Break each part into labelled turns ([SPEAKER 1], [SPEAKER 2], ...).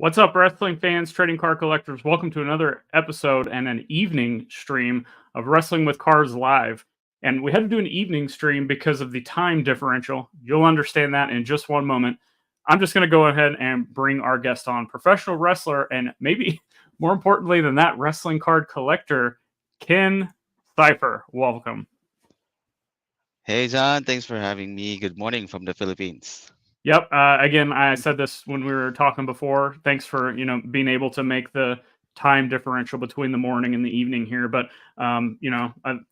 [SPEAKER 1] What's up, wrestling fans, trading card collectors? Welcome to another episode and an evening stream of Wrestling with Cards Live. And we had to do an evening stream because of the time differential. You'll understand that in just one moment. I'm just going to go ahead and bring our guest on, professional wrestler, and maybe more importantly than that, wrestling card collector, Ken Cifer. Welcome.
[SPEAKER 2] Hey Zhan, thanks for having me. Good morning from the Philippines.
[SPEAKER 1] Yep. Again, I said this when we were talking before. Thanks for being able to make the time differential between the morning and the evening here. But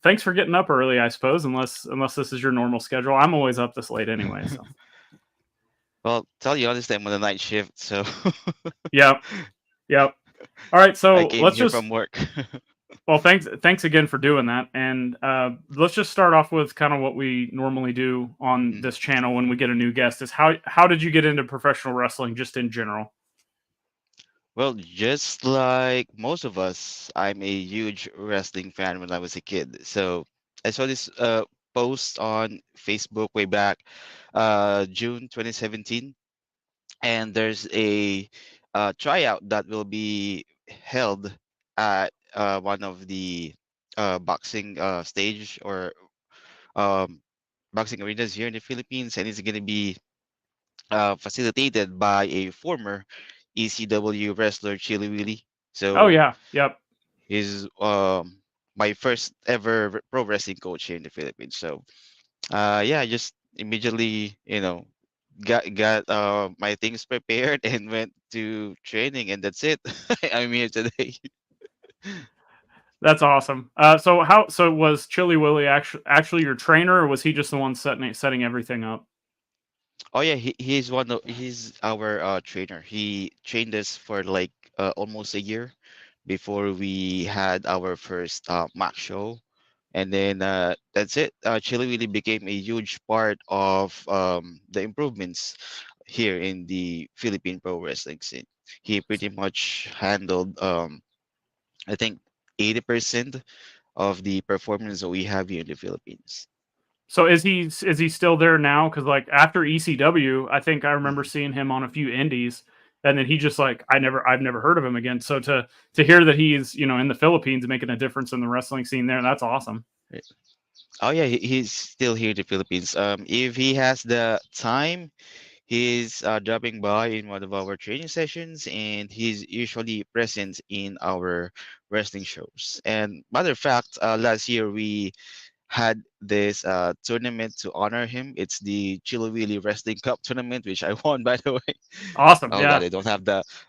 [SPEAKER 1] thanks for getting up early. I suppose unless this is your normal schedule, I'm always up this late anyway. So
[SPEAKER 2] Well, tell you honestly, I'm on the night shift, so
[SPEAKER 1] yep, yep. All right.
[SPEAKER 2] I
[SPEAKER 1] So
[SPEAKER 2] came
[SPEAKER 1] let's
[SPEAKER 2] here
[SPEAKER 1] just
[SPEAKER 2] from work.
[SPEAKER 1] well, thanks again for doing that. And let's just start off with kind of what we normally do on
[SPEAKER 2] Mm.
[SPEAKER 1] this channel when we get a new guest. Is how did you get into professional wrestling, just in general?
[SPEAKER 2] Well, just like most of us, I'm a huge wrestling fan when I was a kid. So I saw this post on Facebook way back June 2017, and there's a tryout that will be held at one of the boxing stage or um, boxing arenas here in the Philippines, and it's going to be facilitated by a former ECW wrestler, Chili Willy.
[SPEAKER 1] Oh
[SPEAKER 2] So
[SPEAKER 1] yeah, yep.
[SPEAKER 2] he's my first ever pro wrestling coach here in the Philippines. So yeah, I just immediately, got my things prepared and went to training, and that's it. I'm here today.
[SPEAKER 1] That's awesome. So was Chili Willy actually your trainer, or was he just the one setting everything up?
[SPEAKER 2] Oh yeah, he's our trainer. He trained us for like almost a year before we had our first mock show, and then that's it. Chile really became a huge part of the improvements here in the Philippine pro wrestling scene. He pretty much handled I think 80% of the performance that we have here in the Philippines.
[SPEAKER 1] So is he still there now? Because like after ECW, I think I remember
[SPEAKER 2] Mhm.
[SPEAKER 1] seeing him on a few indies, and then he just like I've never heard of him again. So to hear that he's in the Philippines making a difference in the wrestling scene there, that's awesome.
[SPEAKER 2] Oh yeah, he's still here in the Philippines. If he has the time, he's dropping by in one of our training sessions, and he's usually present in our wrestling shows. And matter of fact, last year we had this tournament to honor him. It's the Chilowili Wrestling Cup tournament, which I won, by the way.
[SPEAKER 1] Awesome,
[SPEAKER 2] Oh God,
[SPEAKER 1] yeah.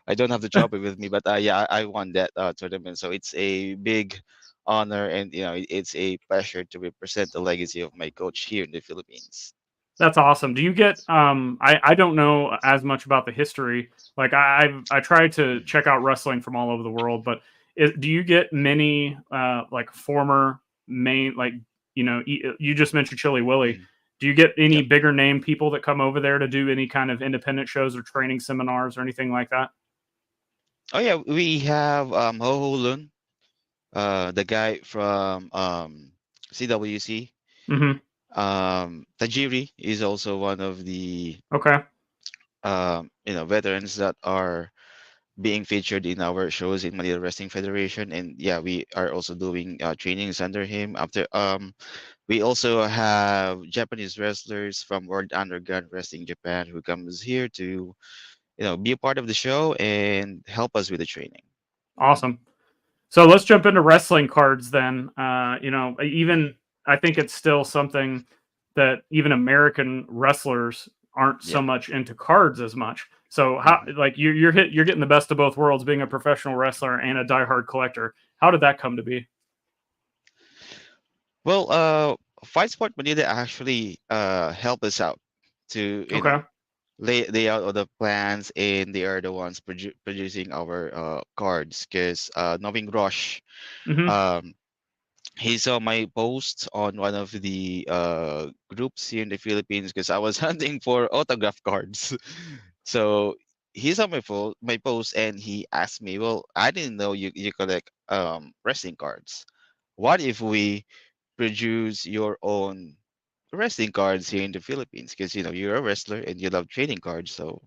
[SPEAKER 2] I don't have the trophy with me, but yeah, I won that tournament. So it's a big honor, and it's a pleasure to represent the legacy of my coach here in the Philippines.
[SPEAKER 1] That's awesome. Do you get I don't know as much about the history. Like I try to
[SPEAKER 2] Mhm.
[SPEAKER 1] check out wrestling from all over the world, but do you get many like former main like you just mentioned Chili Willy.
[SPEAKER 2] Mhm.
[SPEAKER 1] Do you get any
[SPEAKER 2] Yep.
[SPEAKER 1] bigger name people that come over there to do any kind of independent shows or training seminars or anything like that?
[SPEAKER 2] Oh yeah, we have Ho Ho Lun, the guy from CWC.
[SPEAKER 1] Mhm.
[SPEAKER 2] Tajiri is also one of the
[SPEAKER 1] Okay.
[SPEAKER 2] veterans that are being featured in our shows in Manila Wrestling Federation, and yeah, we are also doing trainings under him. After we also have Japanese wrestlers from World Underground Wrestling Japan who comes here to be a part of the show and help us with the training.
[SPEAKER 1] Awesome. So let's jump into wrestling cards then. Even I think it's still something that even American wrestlers aren't
[SPEAKER 2] Yeah.
[SPEAKER 1] so much into cards as much. So how
[SPEAKER 2] Mhm.
[SPEAKER 1] like you're getting the best of both worlds, being a professional wrestler and a diehard collector. How did that come to be?
[SPEAKER 2] Well, Fight Sport Manila actually help us out to
[SPEAKER 1] Okay.
[SPEAKER 2] lay out all the plans, and they are the ones producing our cards. Because knowing Rush,
[SPEAKER 1] Hmm.
[SPEAKER 2] um, he saw my post on one of the groups here in the Philippines because I was hunting for autograph cards. So he saw my post, and he asked me, "Well, I didn't know you collect wrestling cards. What if we produce your own wrestling cards here in the Philippines? Because you're a wrestler and you love trading cards, so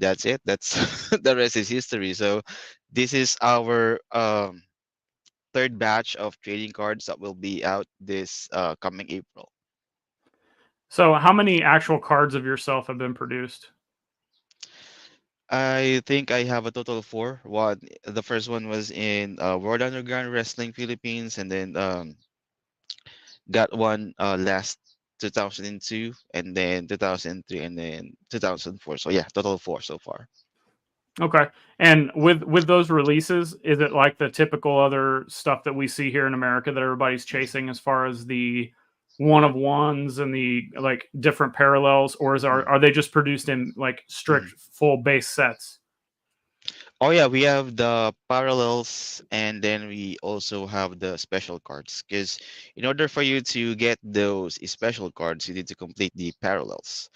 [SPEAKER 2] that's it. That's the rest is history. So this is our third batch of trading cards that will be out this coming April.
[SPEAKER 1] So, how many actual cards of yourself have been produced?
[SPEAKER 2] I think I have a total of four. One, the first one was in World Underground Wrestling Philippines, and then got one last 2002, and then 2003, and then 2004. So yeah, total of four so far.
[SPEAKER 1] Okay. And with those releases, is it like the typical other stuff that we see here in America that everybody's chasing as far as the one of ones and the like different parallels, or are they just produced in like strict
[SPEAKER 2] Mhm.
[SPEAKER 1] full base sets?
[SPEAKER 2] Oh yeah, we have the parallels, and then we also have the special cards. Because in order for you to get those special cards, you need to complete the parallels.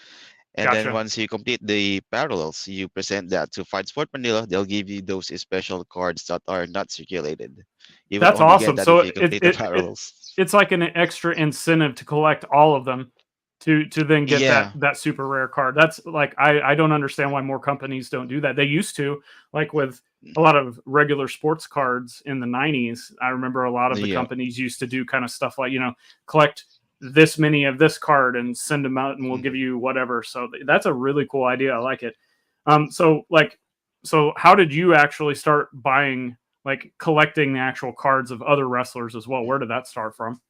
[SPEAKER 2] And then
[SPEAKER 1] Gotcha.
[SPEAKER 2] once you complete the parallels, you present that to Fight Sport Manila. They'll give you those special cards that are not circulated. You will
[SPEAKER 1] That's
[SPEAKER 2] only get
[SPEAKER 1] awesome.
[SPEAKER 2] that
[SPEAKER 1] So
[SPEAKER 2] if you complete the parallels.
[SPEAKER 1] it's like an extra incentive to collect all of them to then get
[SPEAKER 2] Yeah.
[SPEAKER 1] that super rare card. That's like I don't understand why more companies don't do that. They used to, like with a lot of regular sports cards in the 90s. I remember a lot of the
[SPEAKER 2] Yeah.
[SPEAKER 1] companies used to do kind of stuff like, collect this many of this card and send them out and we'll give
[SPEAKER 2] Mhm.
[SPEAKER 1] you whatever. So that's a really cool idea. I like it. So how did you actually start buying, like collecting the actual cards of other wrestlers as well? Where did that start from?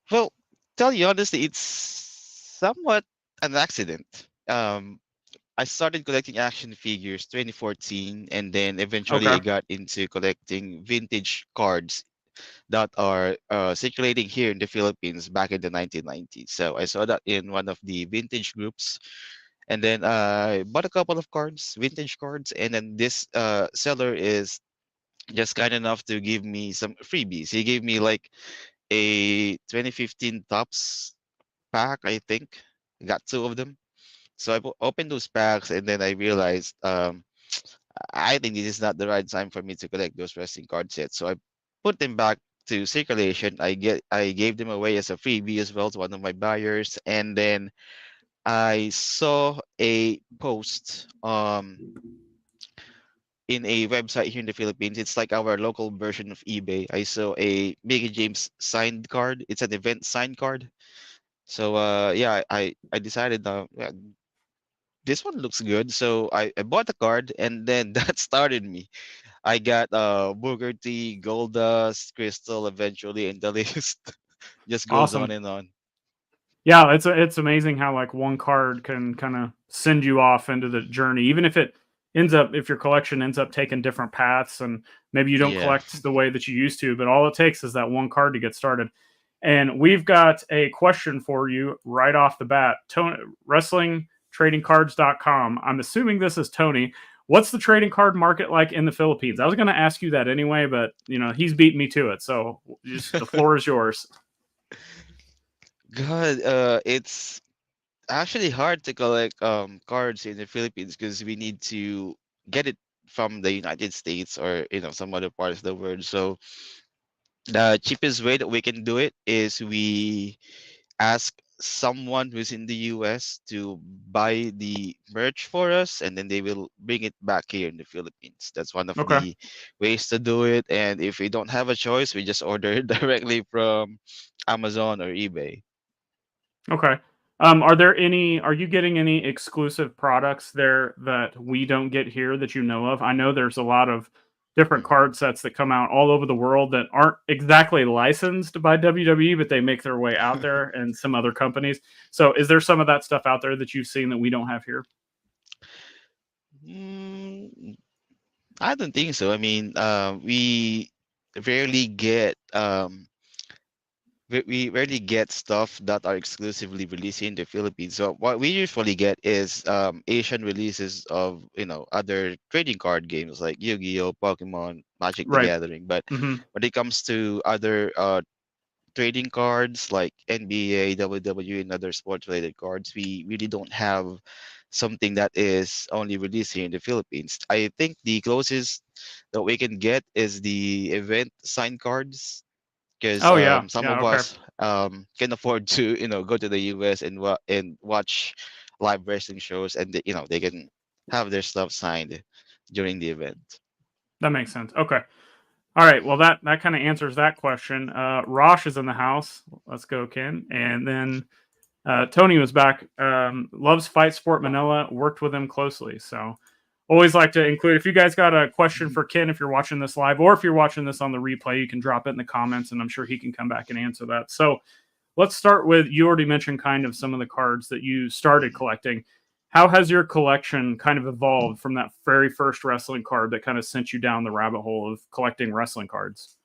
[SPEAKER 2] Well, tell you honestly, it's somewhat an accident. I started collecting action figures 2014, and then eventually
[SPEAKER 1] Okay.
[SPEAKER 2] I got into collecting vintage cards that are circulating here in the Philippines back in the 1990s. So I saw that in one of the vintage groups, and then I bought a couple of cards, vintage cards, and then this seller is just kind enough to give me some freebies. He gave me like a 2015 tops pack, I think. I got two of them. So I opened those packs, and then I realized I think this is not the right time for me to collect those wrestling cards yet. So I put them back to circulation. I gave them away as a freebie as well to one of my buyers, and then I saw a post in a website here in the Philippines. It's like our local version of eBay. I saw a Mickey James signed card. It's an event signed card. So yeah, I decided yeah, this one looks good. So I bought the card, and then that started me. I got Booker T, Goldust, Crystal eventually, and the list just goes on
[SPEAKER 1] Awesome.
[SPEAKER 2] and on.
[SPEAKER 1] Yeah, it's amazing how like one card can kind of send you off into the journey, even if it ends up if your collection ends up taking different paths and maybe you don't
[SPEAKER 2] Yeah.
[SPEAKER 1] collect the way that you used to, but all it takes is that one card to get started. And we've got a question for you right off the bat. Tony, wrestlingtradingcards.com. I'm assuming this is Tony. What's the trading card market like in the Philippines? I was going to ask you that anyway, but he's beating me to it. So just the floor is yours.
[SPEAKER 2] God, it's actually hard to collect cards in the Philippines because we need to get it from the United States or some other parts of the world. So the cheapest way that we can do it is we ask someone who's in the US to buy the merch for us, and then they will bring it back here in the Philippines. That's one of
[SPEAKER 1] Okay.
[SPEAKER 2] the ways to do it. And if we don't have a choice, we just order it directly from Amazon or eBay.
[SPEAKER 1] Okay. Are you getting any exclusive products there that we don't get here that you know of? I know there's a lot of different
[SPEAKER 2] Mm.
[SPEAKER 1] card sets that come out all over the world that aren't exactly licensed by WWE, but they make their way out there and some other companies. So is there some of that stuff out there that you've seen that we don't have here?
[SPEAKER 2] Mm, I don't think so. I mean, we rarely get we rarely get stuff that are exclusively released in the Philippines. So what we usually get is Asian releases of other trading card games like Yu-Gi-Oh, Pokemon, Magic the
[SPEAKER 1] Right.
[SPEAKER 2] Gathering. But
[SPEAKER 1] Hmm.
[SPEAKER 2] when it comes to other trading cards like NBA, WWE, and other sports-related cards, we really don't have something that is only released here in the Philippines. I think the closest that we can get is the event signed cards because
[SPEAKER 1] Oh yeah.
[SPEAKER 2] some
[SPEAKER 1] Yeah.
[SPEAKER 2] of
[SPEAKER 1] Okay.
[SPEAKER 2] us can afford to go to the US and watch live wrestling shows, and they can have their stuff signed during the event.
[SPEAKER 1] That makes sense. Okay. All right. Well, that kind of answers that question. Rosh is in the house. Let's go, Ken. And then Tony was back. Loves Fight Sport Manila. Worked with him closely. So always like to include. If you guys got a question for Ken, if you're watching this live or if you're watching this on the replay, you can drop it in the comments, and I'm sure he can come back and answer that. So let's start with, you already mentioned kind of some of the cards that you started collecting. How has your collection kind of evolved from that very first wrestling card that kind of sent you down the rabbit hole of collecting wrestling cards?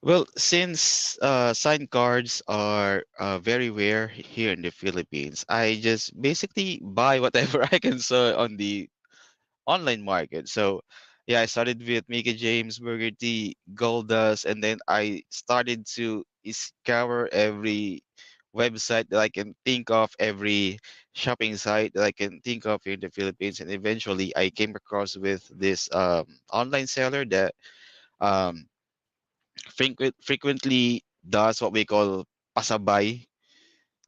[SPEAKER 2] Well, since signed cards are very rare here in the Philippines, I just basically buy whatever I can saw on the online market. So, yeah, I started with Mickey James, Burger T, Goldust, and then I started to scour every website that I can think of, every shopping site that I can think of here in the Philippines, and eventually I came across with this online seller that um, frequently does what we call pasabay.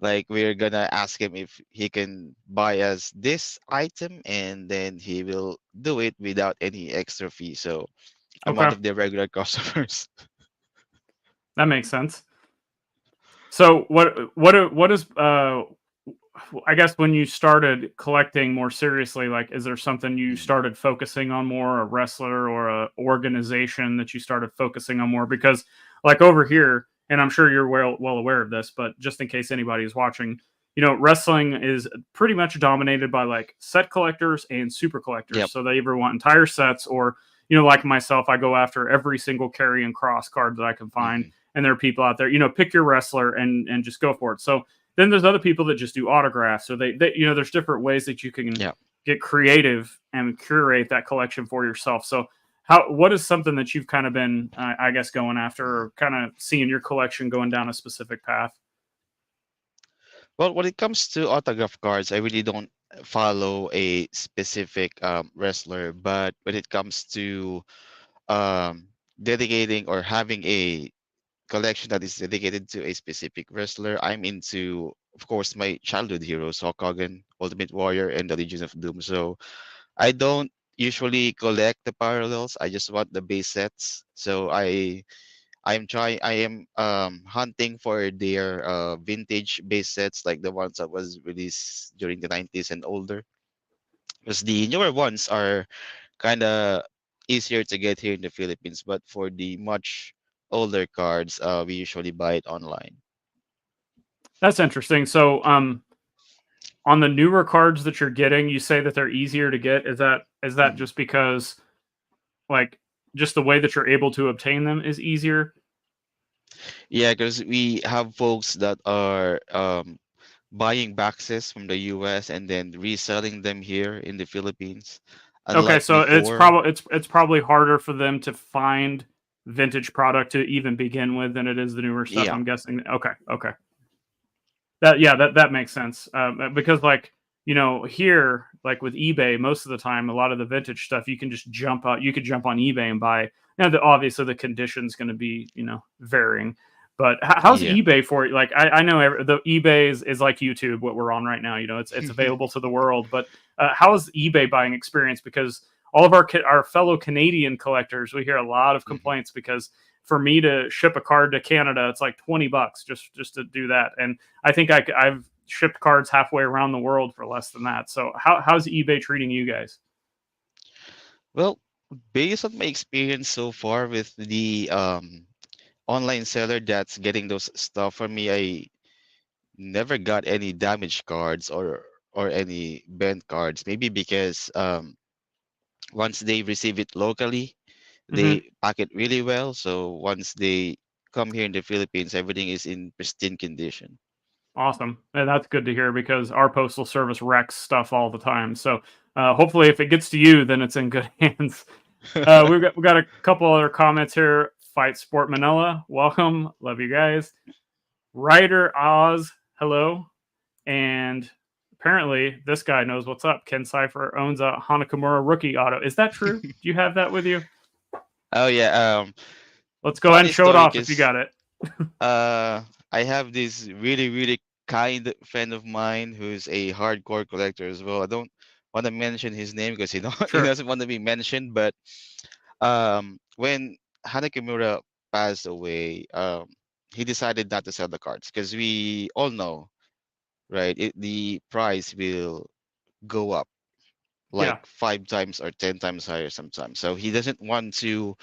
[SPEAKER 2] Like we're gonna ask him if he can buy us this item, and then he will do it without any extra fee. So I'm one
[SPEAKER 1] Okay,
[SPEAKER 2] of the regular customers.
[SPEAKER 1] that makes sense. So what is I guess when you started collecting more seriously, like, is there something you
[SPEAKER 2] Mhm.
[SPEAKER 1] started focusing on more, a wrestler or a organization that you started focusing on more? Because, like, over here, and I'm sure you're well aware of this, but just in case anybody is watching, wrestling is pretty much dominated by like set collectors and super collectors.
[SPEAKER 2] Yep.
[SPEAKER 1] So they either want entire sets or, like myself, I go after every single carry and cross card that I can find.
[SPEAKER 2] Hmm.
[SPEAKER 1] And there are people out there, pick your wrestler and just go for it. So then there's other people that just do autographs. So they there's different ways that you can
[SPEAKER 2] Yep.
[SPEAKER 1] get creative and curate that collection for yourself. So what is something that you've kind of been, I guess, going after, or kind of seeing your collection going down a specific path?
[SPEAKER 2] Well, when it comes to autograph cards, I really don't follow a specific wrestler, but when it comes to um, dedicating or having a collection that is dedicated to a specific wrestler, I'm into, of course, my childhood heroes, Hulk Hogan, Ultimate Warrior, and the Legion of Doom. So I don't usually collect the parallels. I just want the base sets. So I am hunting for their vintage base sets, like the ones that was released during the 90s and older. Because the newer ones are kind of easier to get here in the Philippines, but for the much older cards, we usually buy it online.
[SPEAKER 1] That's interesting. So on the newer cards that you're getting, you say that they're easier to get. Is that
[SPEAKER 2] Mhm.
[SPEAKER 1] just because, like, just the way that you're able to obtain them is easier?
[SPEAKER 2] Yeah, because we have folks that are buying boxes from the US and then reselling them here in the Philippines.
[SPEAKER 1] Okay,
[SPEAKER 2] Unlike
[SPEAKER 1] so it's
[SPEAKER 2] before,
[SPEAKER 1] probably it's probably harder for them to find vintage product to even begin with than it is the newer stuff,
[SPEAKER 2] yeah,
[SPEAKER 1] I'm guessing. Okay, okay. That makes sense. Because, like, here, like with eBay, most of the time, a lot of the vintage stuff you can just jump out. You could jump on eBay and buy. Now, obviously the condition's going to be, varying. But how's
[SPEAKER 2] yeah.
[SPEAKER 1] eBay for you? Like, I know the eBay is like YouTube, what we're on right now. It's available to the world. But how's eBay buying experience? Because all of our fellow Canadian collectors, we hear a lot of
[SPEAKER 2] Mhm.
[SPEAKER 1] complaints because for me to ship a card to Canada, it's like $20 just to do that. And I think I've shipped cards halfway around the world for less than that. So how's eBay treating you guys?
[SPEAKER 2] Well, based on my experience so far with the online seller that's getting those stuff for me, I never got any damaged cards or any bent cards. Maybe because once they receive it locally,
[SPEAKER 1] Hmm.
[SPEAKER 2] they pack it really well. So once they come here in the Philippines, everything is in pristine condition.
[SPEAKER 1] Awesome. And that's good to hear because our postal service wrecks stuff all the time. So hopefully, if it gets to you, then it's in good hands. We got a couple other comments here. Fight Sport Manila, welcome, love you guys. Ryder Oz, hello. And apparently, this guy knows what's up. Ken Cifer owns a Hanakamura rookie auto. Is that true? Do you have that with you?
[SPEAKER 2] Oh yeah.
[SPEAKER 1] Let's go ahead and
[SPEAKER 2] Funny
[SPEAKER 1] show it
[SPEAKER 2] story,
[SPEAKER 1] off if you
[SPEAKER 2] because
[SPEAKER 1] got it.
[SPEAKER 2] I have this really kind friend of mine who's a hardcore collector as well. I don't want to mention his name because he
[SPEAKER 1] Sure.
[SPEAKER 2] doesn't want to be mentioned. But when Hana Kimura passed away, he decided not to sell the cards because we all know, right? The price will go up like
[SPEAKER 1] Yeah,
[SPEAKER 2] 5 times or 10 times higher sometimes. So he doesn't want to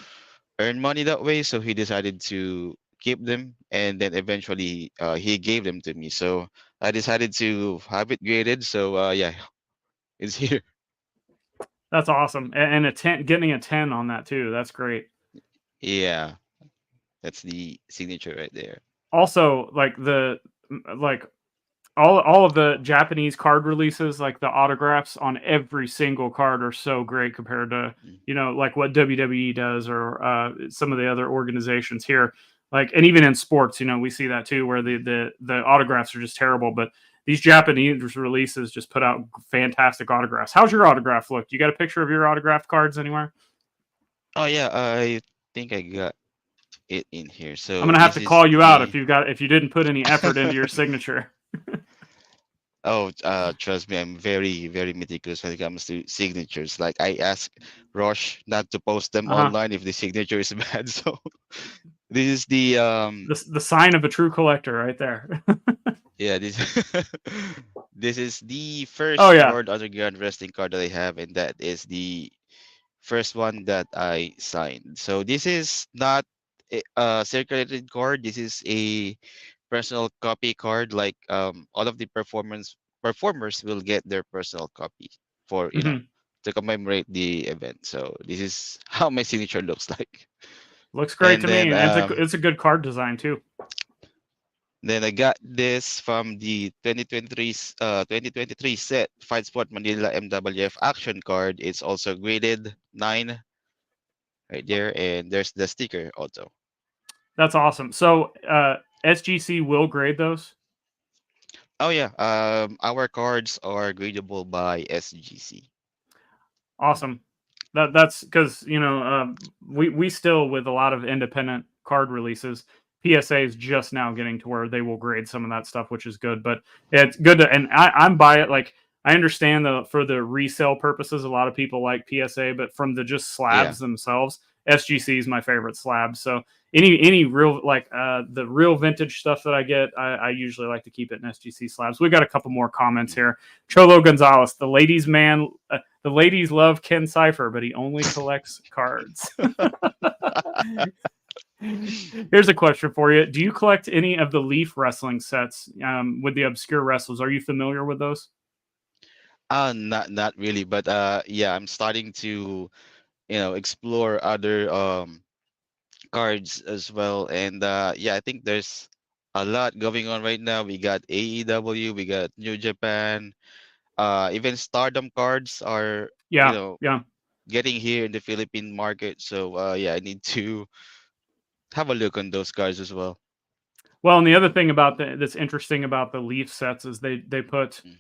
[SPEAKER 2] earn money that way. So he decided to keep them, and then eventually he gave them to me. So I decided to have it graded. So yeah, it's here.
[SPEAKER 1] that's awesome. And a 10, getting a 10 on that too. That's great.
[SPEAKER 2] Yeah, that's the signature right there.
[SPEAKER 1] Also, like all of the Japanese card releases, like the autographs on every single card are so great compared to
[SPEAKER 2] Mm.
[SPEAKER 1] like what WWE does or some of the other organizations here. Like, and even in sports, we see that too, where the autographs are just terrible. But these Japanese releases just put out fantastic autographs. How's your autograph look? You got a picture of your autographed cards anywhere?
[SPEAKER 2] Oh yeah, I think I got it in here.
[SPEAKER 1] I'm
[SPEAKER 2] So
[SPEAKER 1] gonna have
[SPEAKER 2] this
[SPEAKER 1] to
[SPEAKER 2] is
[SPEAKER 1] call you out
[SPEAKER 2] the.
[SPEAKER 1] if you didn't put any effort into your signature.
[SPEAKER 2] Oh, trust me, I'm very, very meticulous when it comes to signatures. Like I ask Roche not to post them
[SPEAKER 1] Uh huh.
[SPEAKER 2] online if the signature is bad. So this is the
[SPEAKER 1] The sign of a true collector, right there.
[SPEAKER 2] yeah, this this is the
[SPEAKER 1] Oh
[SPEAKER 2] first
[SPEAKER 1] yeah.
[SPEAKER 2] World Underground Wrestling card that I have, and that is the first one that I signed. So this is not a circulated card. This is a personal copy card. Like all of the performers will get their personal copy for
[SPEAKER 1] Hmm.
[SPEAKER 2] to commemorate the event. So this is how my signature looks like.
[SPEAKER 1] Looks great
[SPEAKER 2] And
[SPEAKER 1] to me, and it's a good card design too.
[SPEAKER 2] then I got this from the 2023 set Fight Sport Manila MWF action card. It's also graded 9 right there, and there's the sticker also.
[SPEAKER 1] That's awesome. So SGC will grade those.
[SPEAKER 2] Oh yeah, our cards are gradable by SGC.
[SPEAKER 1] Awesome. That's because we still with a lot of independent card releases. PSA is just now getting to where they will grade some of that stuff, which is good. But it's good to, and I'm by it. Like I understand for the resale purposes, a lot of people like PSA, but from the just
[SPEAKER 2] Yeah.
[SPEAKER 1] slabs themselves, SGC is my favorite slab. So any real like the real vintage stuff that I get, I usually like to keep it in SGC slabs. We got a couple more comments
[SPEAKER 2] Mhm.
[SPEAKER 1] here. Cholo Gonzalez, the ladies' man. The ladies love Ken Cifer, but he only collects cards. Here's a question for you: do you collect any of the Leaf wrestling sets with the obscure wrestlers? Are you familiar with those?
[SPEAKER 2] Not really, but yeah, I'm starting to explore other cards as well, and yeah, I think there's a lot going on right now. We got AEW, we got New Japan, even Stardom cards are you
[SPEAKER 1] Yeah,
[SPEAKER 2] know
[SPEAKER 1] yeah.
[SPEAKER 2] getting here in the Philippine market. So yeah, I need to have a look on those cards as well.
[SPEAKER 1] Well, and the other thing about that's interesting about the Leaf sets is they put
[SPEAKER 2] Mm.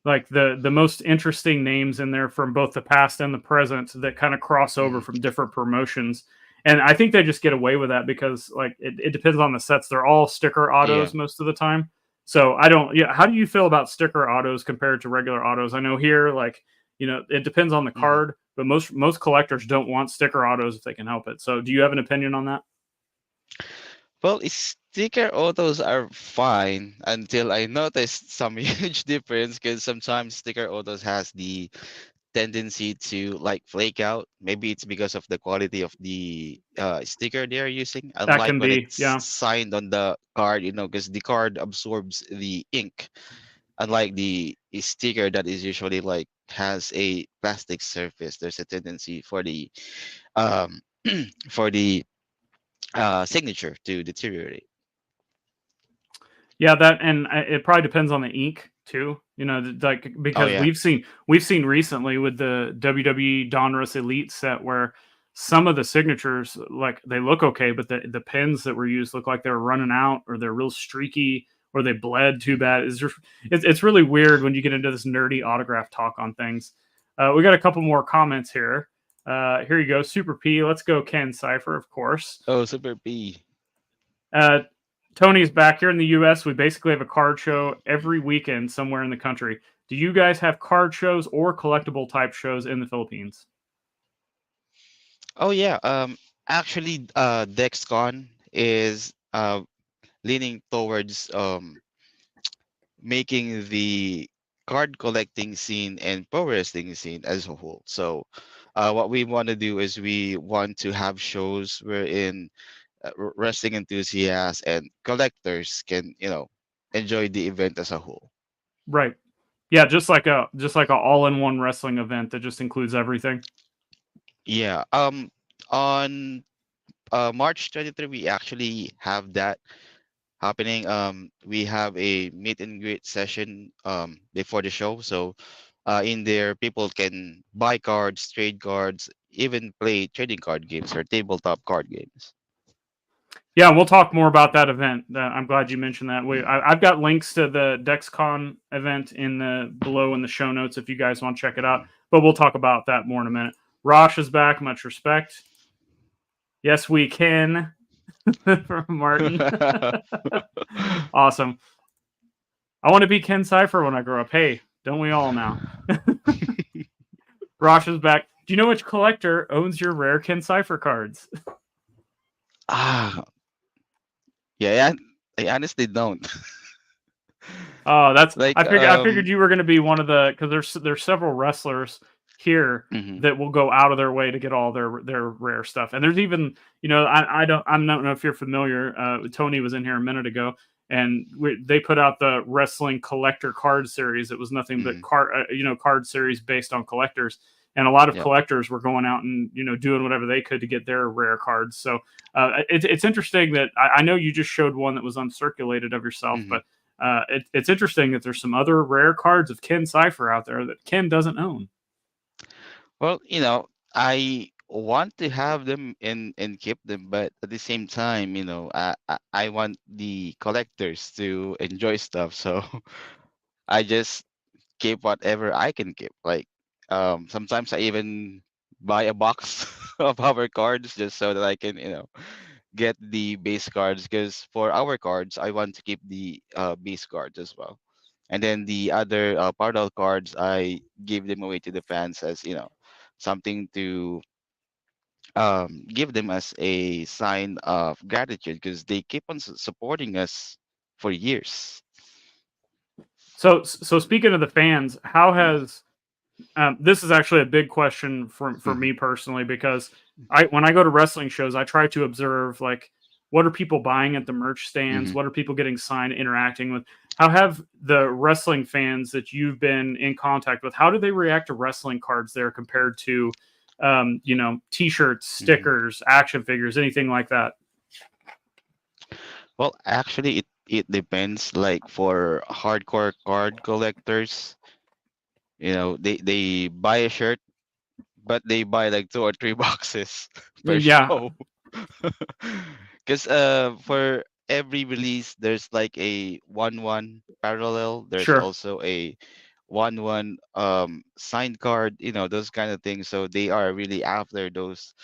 [SPEAKER 1] like the most interesting names in there from both the past and the present that kind of cross over
[SPEAKER 2] Mhm.
[SPEAKER 1] from different promotions. And I think they just get away with that because like it depends on the sets. They're all sticker
[SPEAKER 2] Yeah.
[SPEAKER 1] autos most of the time. So I don't yeah, how do you feel about sticker autos compared to regular autos? I know here like it depends on the
[SPEAKER 2] Mhm.
[SPEAKER 1] card, but most collectors don't want sticker autos if they can help it. So do you have an opinion on that?
[SPEAKER 2] Well, sticker autos are fine until I noticed some huge difference because sometimes sticker autos has the tendency to like flake out. Maybe it's because of the quality of the sticker they're using,
[SPEAKER 1] That
[SPEAKER 2] unlike
[SPEAKER 1] can
[SPEAKER 2] when
[SPEAKER 1] be,
[SPEAKER 2] it's
[SPEAKER 1] yeah.
[SPEAKER 2] signed on the card, because the card absorbs the ink, unlike the sticker that is usually like has a plastic surface. There's a tendency for the um for the signature to deteriorate.
[SPEAKER 1] Yeah, that and it probably depends on the ink too. Like
[SPEAKER 2] Oh
[SPEAKER 1] because
[SPEAKER 2] yeah.
[SPEAKER 1] we've seen recently with the WWE Donruss Elite set where some of the signatures like they look okay, but the pens that were used look like they were running out or they're real streaky or they bled too
[SPEAKER 2] Mhm.
[SPEAKER 1] bad. It's really weird when you get into this nerdy autograph talk on things. We got a couple more comments here. Here you go, Super P. Let's go, Ken Cipher, of course.
[SPEAKER 2] Oh, Super P.
[SPEAKER 1] Uh, Tony's back here in the U.S. We basically have a card show every weekend somewhere in the country. Do you guys have card shows or collectible type shows in the Philippines?
[SPEAKER 2] Oh yeah. Actually, Dexcon is leaning towards making the card collecting scene and pro wrestling scene as a whole. So, what we want to do is we want to have shows wherein wrestling enthusiasts and collectors can, enjoy the event as a whole.
[SPEAKER 1] Right. Yeah, just like a all-in-one wrestling event that just includes everything.
[SPEAKER 2] Yeah. On March 23, we actually have that happening. We have a meet and greet session before the show. So, in there, people can buy cards, trade cards, even play trading card games or tabletop card games.
[SPEAKER 1] Yeah, we'll talk more about that event. I'm glad you mentioned that.
[SPEAKER 2] Mm.
[SPEAKER 1] I've got links to the Dexcon event in the below in the show notes if you guys want to check it out.
[SPEAKER 2] Mhm.
[SPEAKER 1] But we'll talk about that more in a minute. Rosh is back. Much respect. Yes, we can. From Martin. Awesome. I want to be Ken Cifer when I grow up. Hey, don't we all now? Rosh is back. Do you know which collector owns your rare Ken Cifer cards?
[SPEAKER 2] Ah, yeah, I honestly don't.
[SPEAKER 1] Oh, that's
[SPEAKER 2] Like,
[SPEAKER 1] I figured you were going to be one of the because there's several wrestlers here
[SPEAKER 2] mhm,
[SPEAKER 1] that will go out of their way to get all their rare stuff. And there's even I don't know if you're familiar. Tony was in here a minute ago, and they put out the wrestling collector card series. It was nothing but
[SPEAKER 2] mhm,
[SPEAKER 1] card series based on collectors. And a lot of
[SPEAKER 2] yep,
[SPEAKER 1] collectors were going out and doing whatever they could to get their rare cards. So it's interesting that I know you just showed one that was uncirculated of yourself,
[SPEAKER 2] mhm.
[SPEAKER 1] but it's interesting that there's some other rare cards of Ken Cifer out there that Ken doesn't own.
[SPEAKER 2] Well, I want to have them and keep them, but at the same time, I want the collectors to enjoy stuff. So I just keep whatever I can keep. Like, sometimes I even buy a box of our cards just so that I can, get the base cards. Because for our cards, I want to keep the base cards as well. And then the other parallel cards, I give them away to the fans as, something to give them as a sign of gratitude because they keep on supporting us for years.
[SPEAKER 1] So speaking of the fans, how has this is actually a big question for
[SPEAKER 2] Mhm,
[SPEAKER 1] me personally because when I go to wrestling shows, I try to observe like what are people buying at the merch stands,
[SPEAKER 2] mhm.
[SPEAKER 1] what are people getting signed, interacting with. How have the wrestling fans that you've been in contact with? How do they react to wrestling cards there compared to, T-shirts,
[SPEAKER 2] Mhm.
[SPEAKER 1] stickers, action figures, anything like that?
[SPEAKER 2] Well, actually, it depends. Like for hardcore card collectors, they buy a shirt, but they buy like two or three boxes per
[SPEAKER 1] Yeah,
[SPEAKER 2] show. Because for every release, there's like a 1-1 parallel. There's
[SPEAKER 1] sure.
[SPEAKER 2] also a 1-1 signed card. Those kind of things. So they are really after those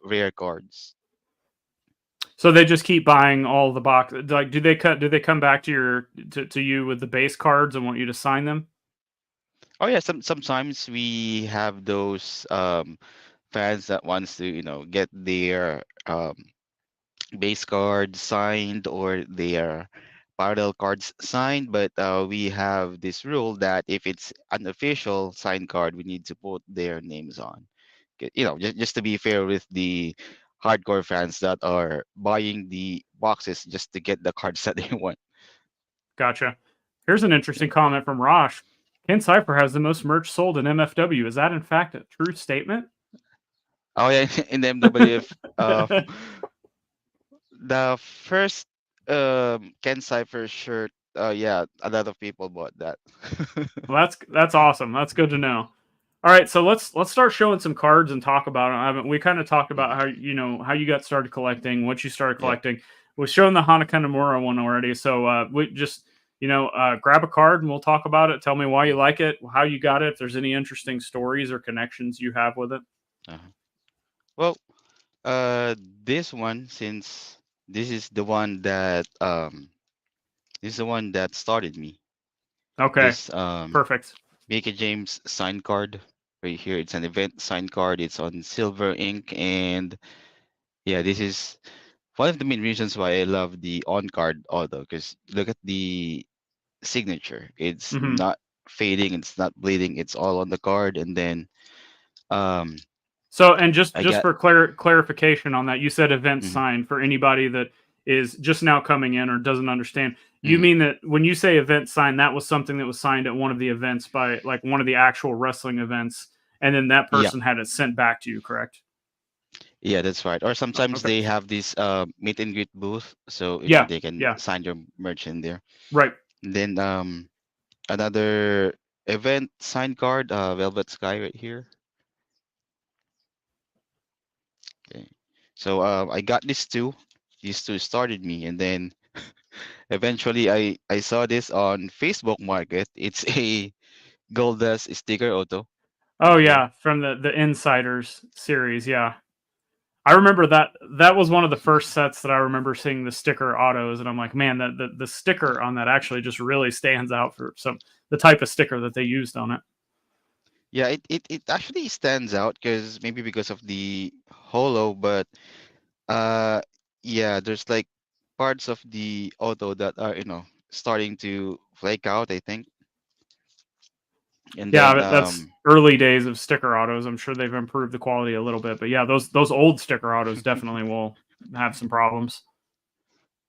[SPEAKER 2] rare cards.
[SPEAKER 1] So they just keep buying all the boxes. Like, do they come back to to you with the base cards and want you to sign them?
[SPEAKER 2] Oh yeah, sometimes we have those fans that wants to get their base cards signed or their parallel cards signed, but we have this rule that if it's an official signed card, we need to put their names on. Just to be fair with the hardcore fans that are buying the boxes just to get the cards that they want.
[SPEAKER 1] Gotcha. Here's an interesting comment from Rosh. Ken Cypher has the most merch sold in MFW. Is that in fact a true statement?
[SPEAKER 2] Oh yeah, in the MWF, the first Ken Cypher shirt, yeah, a lot of people bought that.
[SPEAKER 1] Well, that's awesome. That's good to know. All right, so let's start showing some cards and talk about them. We kind of talked about
[SPEAKER 2] Mhm.
[SPEAKER 1] how you got started collecting, what you started
[SPEAKER 2] Yep.
[SPEAKER 1] collecting. We've shown the Hanaka Nomura one already, so we just grab a card and we'll talk about it. Tell me why you like it, how you got it, if there's any interesting stories or connections you have with it.
[SPEAKER 2] Uh-huh. Well, this one, since this is the one that this is the one that started me.
[SPEAKER 1] Okay,
[SPEAKER 2] This
[SPEAKER 1] perfect.
[SPEAKER 2] Mickey James sign card right here. It's an event sign card. It's on silver ink, and yeah, this is one of the main reasons why I love the on card auto. Because look at the signature. It's
[SPEAKER 1] Hmm.
[SPEAKER 2] not fading. It's not bleeding. It's all on the card, and then um
[SPEAKER 1] So, and just
[SPEAKER 2] I
[SPEAKER 1] just
[SPEAKER 2] got.
[SPEAKER 1] for clarification on that, you said event
[SPEAKER 2] Mhm,
[SPEAKER 1] sign for anybody that is just now coming in or doesn't understand. You
[SPEAKER 2] mhm.
[SPEAKER 1] mean that when you say event sign, that was something that was signed at one of the events by like one of the actual wrestling events, and then that
[SPEAKER 2] Yeah,
[SPEAKER 1] person had it sent back to you, correct?
[SPEAKER 2] yeah, that's right. Or sometimes
[SPEAKER 1] Okay.
[SPEAKER 2] they have this meet and greet booth, so
[SPEAKER 1] Yeah.
[SPEAKER 2] they can
[SPEAKER 1] Yeah.
[SPEAKER 2] sign your merch in there.
[SPEAKER 1] Right.
[SPEAKER 2] And then another event sign card, Velvet Sky right here. Okay. So I got these two. These two started me, and then eventually I saw this on Facebook Market. It's a Goldust sticker auto
[SPEAKER 1] Oh
[SPEAKER 2] right here.
[SPEAKER 1] yeah, from the Insiders series. Yeah, I remember that. That was one of the first sets that I remember seeing the sticker autos, and I'm like, man, that the sticker on that actually just really stands out for some the type of sticker that they used on it.
[SPEAKER 2] Yeah, it actually stands out because maybe because of the holo, but uh yeah, there's like parts of the auto that are, starting to flake out, I think. And then
[SPEAKER 1] Yeah, that's early days of sticker autos. I'm sure they've improved the quality a little bit, but yeah, those old sticker autos definitely will have some problems.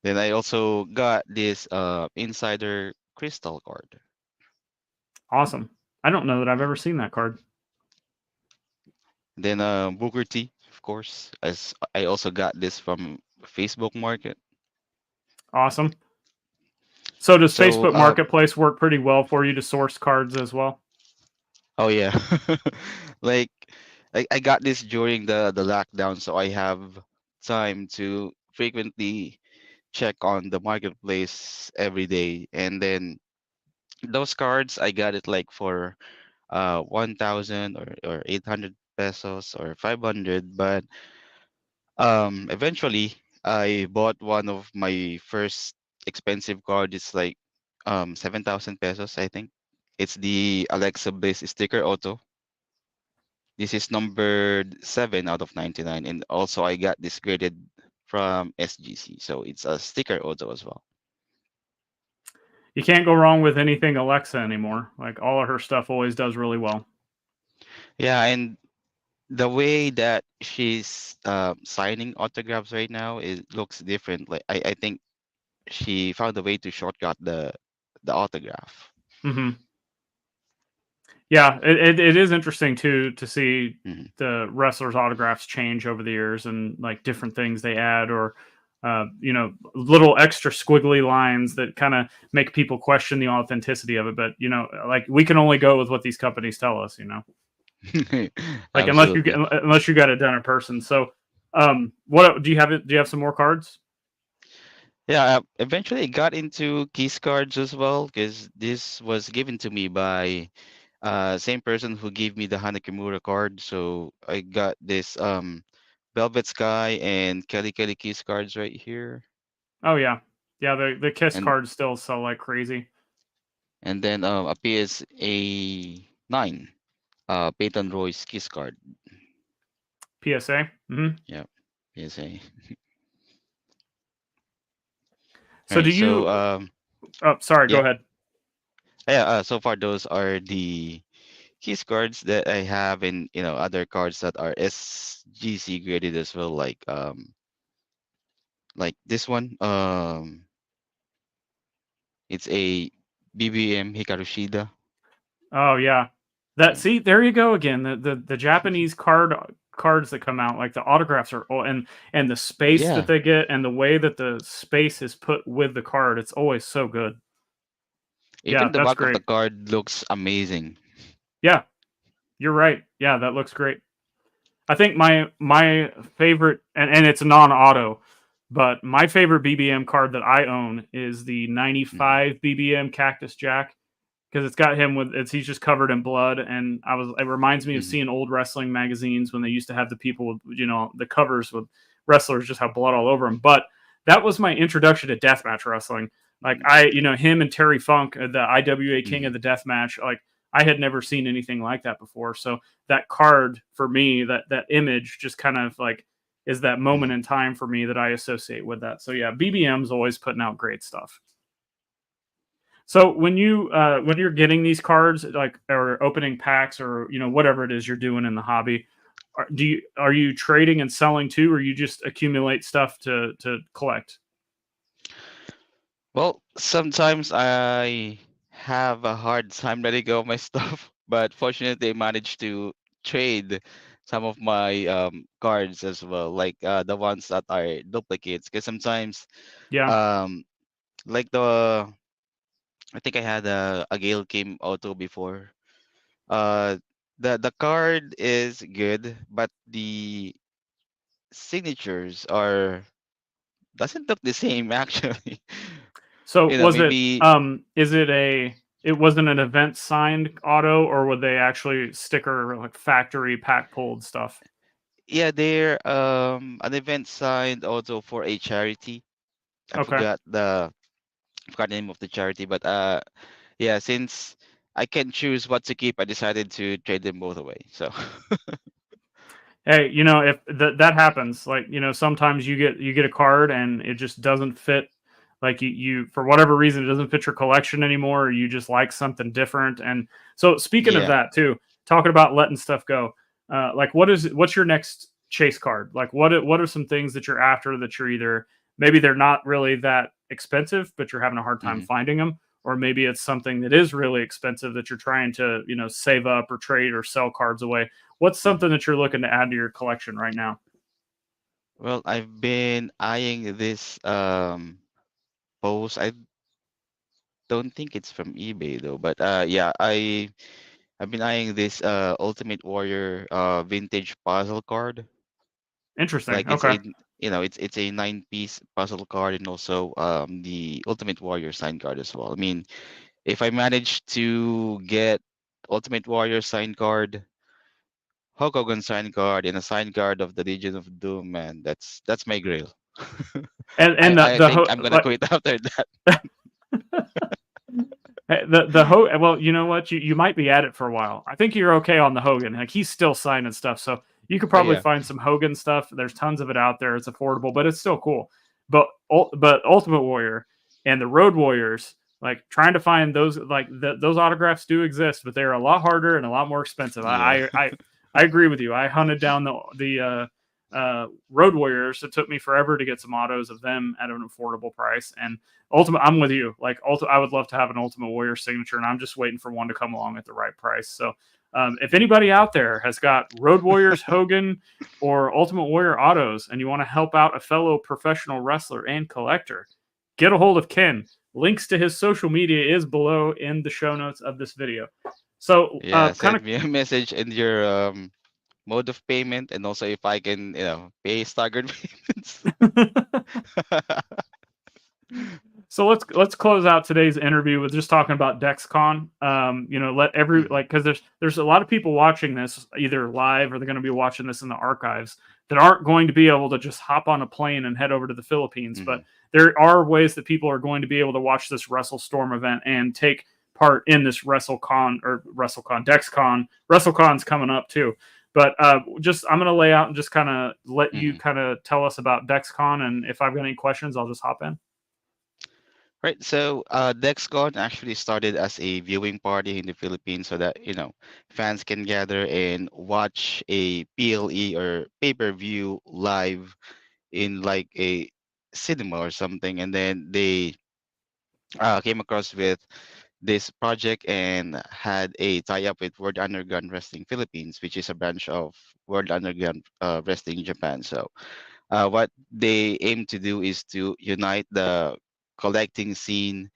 [SPEAKER 2] then I also got this insider crystal card.
[SPEAKER 1] Awesome. I don't know that I've ever seen that card.
[SPEAKER 2] Then Booker T, of course, as I also got this from Facebook Market.
[SPEAKER 1] Awesome. So does
[SPEAKER 2] So
[SPEAKER 1] Facebook Marketplace work pretty well for you to source cards as well?
[SPEAKER 2] oh yeah, like I got this during the lockdown, so I have time to frequently check on the marketplace every day. And then those cards I got it like for 1,000 or 800 pesos or 500. But eventually I bought one of my first expensive card. It's like 7,000 pesos, I think. It's the Alexa Bliss sticker auto. This is number 7 out of 99, and also I got this graded from SGC, so it's a sticker auto as well.
[SPEAKER 1] You can't go wrong with anything Alexa anymore. Like all of her stuff always does really well.
[SPEAKER 2] Yeah, and the way that she's signing autographs right now, it looks different. Like I think she found a way to shortcut the autograph.
[SPEAKER 1] Hmm. Yeah, it is interesting too to see
[SPEAKER 2] Hmm.
[SPEAKER 1] the wrestlers' autographs change over the years and like different things they add or little extra squiggly lines that kind of make people question the authenticity of it. But like we can only go with what these companies tell us. Like
[SPEAKER 2] Absolutely.
[SPEAKER 1] unless you got it done in person. So, what do you have? Do you have some more cards?
[SPEAKER 2] Yeah, eventually I got into keys cards as well because this was given to me by same person who gave me the Hana Kimura card. So I got this Velvet Sky and Kelly Kelly keys cards right here.
[SPEAKER 1] Oh yeah, yeah. The Kiss
[SPEAKER 2] And
[SPEAKER 1] cards still sell like crazy.
[SPEAKER 2] then a PSA 9 Peyton Royce keys card.
[SPEAKER 1] PSA.
[SPEAKER 2] Yeah, PSA.
[SPEAKER 1] So do
[SPEAKER 2] Right. So
[SPEAKER 1] you? Oh, sorry. Go
[SPEAKER 2] yeah.
[SPEAKER 1] ahead.
[SPEAKER 2] Yeah, so far those are the keys cards that I have, and other cards that are SGC graded as well, like this one. It's a BBM Hikaru.
[SPEAKER 1] Oh yeah. That
[SPEAKER 2] Yeah.
[SPEAKER 1] see, there you go again. The Japanese cards that come out, like the autographs are and the space that
[SPEAKER 2] Yeah.
[SPEAKER 1] they get and the way that the space is put with the card, it's always so good. Yeah,
[SPEAKER 2] Even the
[SPEAKER 1] that's
[SPEAKER 2] back of the
[SPEAKER 1] great.
[SPEAKER 2] card looks amazing.
[SPEAKER 1] Yeah, you're right. Yeah, that looks great. I think my favorite and it's non-auto, but my favorite BBM card that I own is the
[SPEAKER 2] Hmm.
[SPEAKER 1] 95 BBM Cactus Jack because it's got him with it's he's just covered in blood and it reminds me of
[SPEAKER 2] Hmm.
[SPEAKER 1] seeing old wrestling magazines when they used to have the people with the covers with wrestlers just have blood all over them. But that was my introduction to deathmatch wrestling. Like
[SPEAKER 2] Mm,
[SPEAKER 1] him and Terry Funk, the IWA King of
[SPEAKER 2] mhm,
[SPEAKER 1] the Deathmatch. Like I had never seen anything like that before. So that card for me, that image, just kind of like is that moment
[SPEAKER 2] mhm.
[SPEAKER 1] in time for me that I associate with that. So yeah, BBM's always putting out great stuff. So when you're getting these cards, like or opening packs, or whatever it is you're doing in the hobby, are you trading and selling too, or you just accumulate stuff to collect?
[SPEAKER 2] Well, sometimes I have a hard time letting go of my stuff, but fortunately, I managed to trade some of my cards as well, like the ones that are duplicates. Because sometimes,
[SPEAKER 1] Yeah.
[SPEAKER 2] um, like the I think I had a Gale Kim Auto before. Uh, the card is good, but the signatures are doesn't look the same actually.
[SPEAKER 1] So
[SPEAKER 2] You know,
[SPEAKER 1] was it
[SPEAKER 2] maybe
[SPEAKER 1] is it a it wasn't an event signed auto, or would they actually sticker like factory pack pulled stuff?
[SPEAKER 2] yeah, they're an event signed also for a charity. I
[SPEAKER 1] Okay.
[SPEAKER 2] forgot the name of the charity, but yeah, since I can choose what to keep, I decided to trade them both away. So
[SPEAKER 1] Hey, if that happens, like, sometimes you get a card and it just doesn't fit, like you for whatever reason it doesn't fit your collection anymore, or you just like something different. And so speaking of
[SPEAKER 2] yeah.
[SPEAKER 1] that too, talking about letting stuff go, like what's your next chase card? Like what are some things that you're after that you're either maybe they're not really that expensive, but you're having a hard time
[SPEAKER 2] Mhm,
[SPEAKER 1] finding them, or maybe it's something that is really expensive that you're trying to, save up or trade or sell cards away. What's
[SPEAKER 2] mhm.
[SPEAKER 1] something that you're looking to add to your collection right now?
[SPEAKER 2] Well, I've been eyeing this post. I don't think it's from eBay though, but yeah, I've been eyeing this Ultimate Warrior vintage puzzle card.
[SPEAKER 1] Interesting.
[SPEAKER 2] Like it's
[SPEAKER 1] Okay.
[SPEAKER 2] a it's a 9-piece puzzle card, and also the Ultimate Warrior sign card as well. I mean, if I manage to get Ultimate Warrior sign card, Hulk Hogan sign card, and a sign card of the Legion of Doom, man, that's my grail. I
[SPEAKER 1] And
[SPEAKER 2] I
[SPEAKER 1] the
[SPEAKER 2] think
[SPEAKER 1] ho-
[SPEAKER 2] I'm gonna
[SPEAKER 1] like
[SPEAKER 2] quit after that.
[SPEAKER 1] well, you know what? You might be at it for a while. I think you're okay on the Hogan. Like he's still signing stuff, so you could
[SPEAKER 2] Oh
[SPEAKER 1] probably
[SPEAKER 2] yeah.
[SPEAKER 1] find some Hogan stuff. There's tons of it out there. It's affordable, but it's still cool. But Ultimate Warrior and the Road Warriors, like trying to find those, like those autographs do exist, but they're a lot harder and a lot more expensive.
[SPEAKER 2] Yeah.
[SPEAKER 1] I agree with you. I hunted down the Road Warriors. It took me forever to get some autos of them at an affordable price. And Ultimate, I'm with you. Like, I would love to have an Ultimate Warrior signature, and I'm just waiting for one to come along at the right price. So, if anybody out there has got Road Warriors, Hogan, or Ultimate Warrior autos, and you want to help out a fellow professional wrestler and collector, get a hold of Ken. Links to his social media is below in the show notes of this video. So,
[SPEAKER 2] Yeah,
[SPEAKER 1] kind
[SPEAKER 2] send me a message in your mode of payment, and also if I can, pay staggered payments.
[SPEAKER 1] of So let's close out today's interview with just talking about Dexcon. Let every
[SPEAKER 2] Mhm,
[SPEAKER 1] like because there's a lot of people watching this either live or they're going to be watching this in the archives that aren't going to be able to just hop on a plane and head over to the Philippines. But
[SPEAKER 2] mhm.
[SPEAKER 1] there are ways that people are going to be able to watch this WrestleStorm event and take part in this WrestleCon Dexcon. WrestleCon's coming up too. But just I'm going to lay out and just kind of let you
[SPEAKER 2] Mhm.
[SPEAKER 1] kind of tell us about Dexcon, and if I've got any questions, I'll just hop in.
[SPEAKER 2] Right. So, Dexcon actually started as a viewing party in the Philippines so that, fans can gather and watch a PLE or pay-per-view live in like a cinema or something. And then they came across with this project and had a tie-up with World Underground Wrestling Philippines, which is a branch of World Underground Wrestling Japan. So, what they aim to do is to unite the collecting scene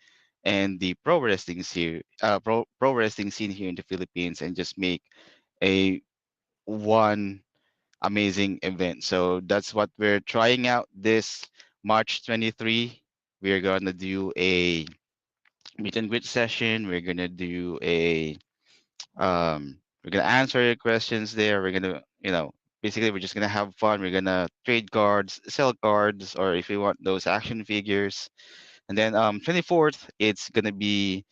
[SPEAKER 2] and the pro wrestling scene here in the Philippines, and just make a one amazing event. So that's what we're trying out this March 23. We're gonna do a meet and greet session. We're gonna do a we're gonna answer your questions there. We're gonna basically we're just gonna have fun. We're gonna trade cards, sell cards, or if you want those action figures. And then 24th, it's gonna be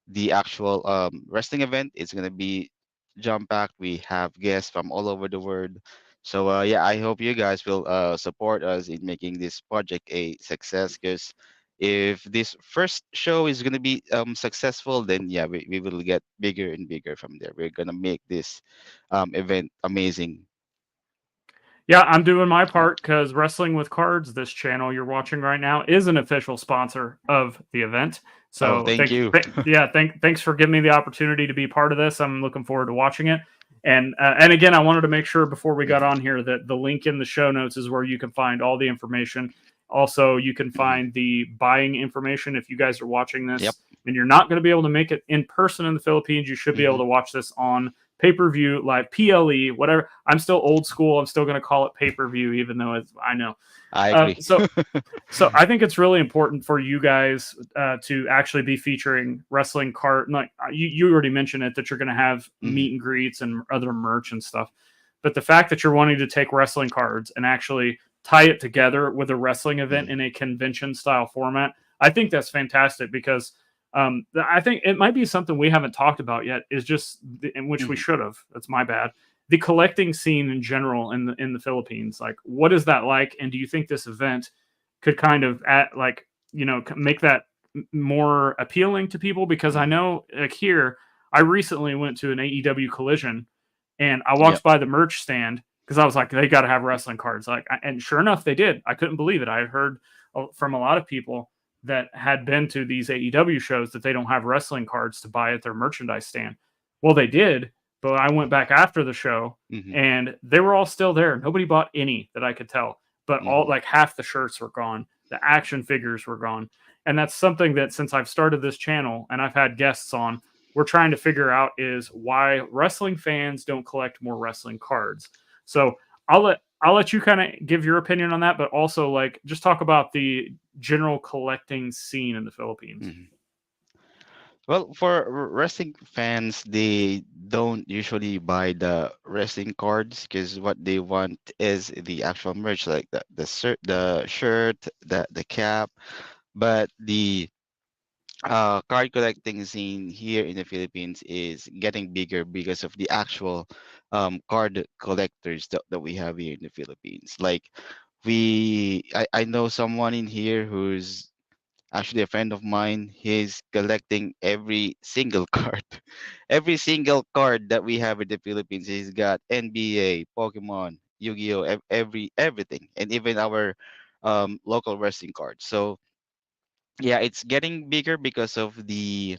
[SPEAKER 2] the actual wrestling event. It's gonna be jump packed. We have guests from all over the world. So yeah, I hope you guys will support us in making this project a success. Because if this first show is gonna be successful, then yeah, we will get bigger and bigger from there. We're gonna make this event amazing.
[SPEAKER 1] Yeah, I'm doing my
[SPEAKER 2] Yeah.
[SPEAKER 1] part because Wrestling with Cards, this channel you're watching right now, is an official sponsor of the event.
[SPEAKER 2] Oh,
[SPEAKER 1] So
[SPEAKER 2] thank you.
[SPEAKER 1] thanks for giving me the opportunity to be part of this. I'm looking forward to watching it. And again, I wanted to make sure before we got
[SPEAKER 2] Mhm,
[SPEAKER 1] on here that the link in the show notes is where you can find all the information. Also, you can
[SPEAKER 2] mhm.
[SPEAKER 1] find the buying information if you guys are watching
[SPEAKER 2] Yep.
[SPEAKER 1] this and you're not going to be able to make it in person in the Philippines. You should be able
[SPEAKER 2] Hmm.
[SPEAKER 1] to watch this on pay per view, live PLE, whatever. I'm still old school. I'm still going to call it pay per view, even though I know.
[SPEAKER 2] I agree.
[SPEAKER 1] So I think it's really important for you guys to actually be featuring wrestling cart. Like you already mentioned it that you're going to have
[SPEAKER 2] Hmm.
[SPEAKER 1] meet and greets and other merch and stuff. But the fact that you're wanting to take wrestling cards and actually tie it together with a wrestling event
[SPEAKER 2] Hmm.
[SPEAKER 1] in a convention style format, I think that's fantastic because I think it might be something we haven't talked about yet. Is just in which we
[SPEAKER 2] Hmm.
[SPEAKER 1] should have. That's my bad. The collecting scene in general in the Philippines. Like, what is that like? And do you think this event could kind of like make that more appealing to people? Because I
[SPEAKER 2] Hmm.
[SPEAKER 1] know like here, I recently went to an AEW collision and I
[SPEAKER 2] Yep.
[SPEAKER 1] walked by the merch stand because I was like, they got to have wrestling cards. Like, and sure enough, they did. I couldn't believe it. I had heard from a lot of people that had been to these AEW shows that they don't have wrestling cards to buy at their merchandise stand. Well, they did, but I went back after the show
[SPEAKER 2] Hmm.
[SPEAKER 1] and they were all still there. Nobody bought any that I could tell, but all
[SPEAKER 2] Hmm.
[SPEAKER 1] like half the shirts were gone. The action figures were gone. And that's something that since I've started this channel and I've had guests on, we're trying to figure out is why wrestling fans don't collect more wrestling cards. So I'll let you kind of give your opinion on that, but also like just talk about the general collecting scene in the Philippines.
[SPEAKER 2] Hmm. Well, for wrestling fans, they don't usually buy the wrestling cards because what they want is the actual merch, like the shirt, the cap. But the card collecting scene here in the Philippines is getting bigger because of the actual card collectors that we have here in the Philippines. Like I know someone in here who's actually a friend of mine. He's collecting every single card. Every single card that we have in the Philippines. He's got NBA, Pokemon, Yu-Gi-Oh, everything, and even our local wrestling cards. So yeah, it's getting bigger because of the